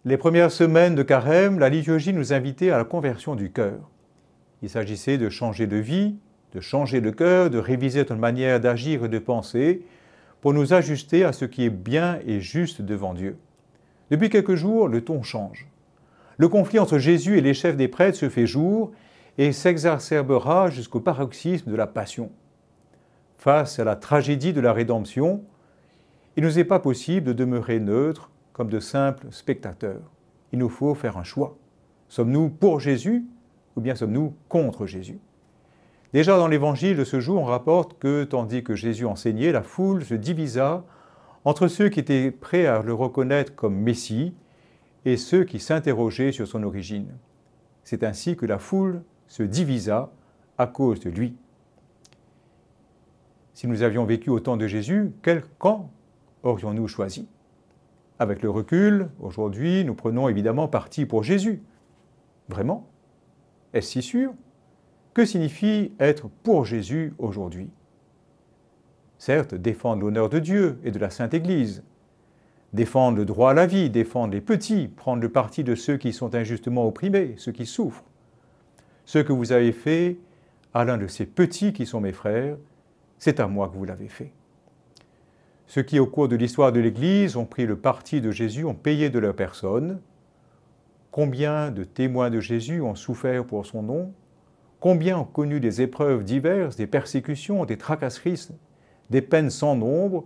Les premières semaines de Carême, la liturgie nous invitait à la conversion du cœur. Il s'agissait de changer de vie, de changer de cœur, de réviser notre manière d'agir et de penser pour nous ajuster à ce qui est bien et juste devant Dieu. Depuis quelques jours, le ton change. Le conflit entre Jésus et les chefs des prêtres se fait jour et s'exacerbera jusqu'au paroxysme de la passion. Face à la tragédie de la rédemption, il ne nous est pas possible de demeurer neutres comme de simples spectateurs. Il nous faut faire un choix. Sommes-nous pour Jésus ou bien sommes-nous contre Jésus? Déjà dans l'évangile de ce jour, on rapporte que, tandis que Jésus enseignait, la foule se divisa entre ceux qui étaient prêts à le reconnaître comme Messie et ceux qui s'interrogeaient sur son origine. C'est ainsi que la foule se divisa à cause de lui. Si nous avions vécu au temps de Jésus, quel camp aurions-nous choisi? Avec le recul, aujourd'hui, nous prenons évidemment parti pour Jésus. Vraiment? Est-ce si sûr? Que signifie être pour Jésus aujourd'hui? Certes, défendre l'honneur de Dieu et de la Sainte Église, défendre le droit à la vie, défendre les petits, prendre le parti de ceux qui sont injustement opprimés, ceux qui souffrent. Ce que vous avez fait à l'un de ces petits qui sont mes frères, c'est à moi que vous l'avez fait. Ceux qui, au cours de l'histoire de l'Église, ont pris le parti de Jésus, ont payé de leur personne. Combien de témoins de Jésus ont souffert pour son nom? Combien ont connu des épreuves diverses, des persécutions, des tracasseries, des peines sans nombre,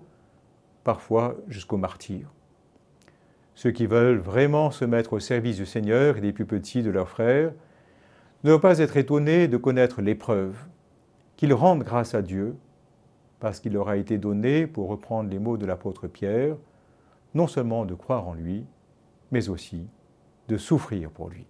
parfois jusqu'au martyre? Ceux qui veulent vraiment se mettre au service du Seigneur et des plus petits de leurs frères ne doivent pas être étonnés de connaître l'épreuve, qu'ils rendent grâce à Dieu, parce qu'il leur a été donné, pour reprendre les mots de l'apôtre Pierre, non seulement de croire en lui, mais aussi de souffrir pour lui.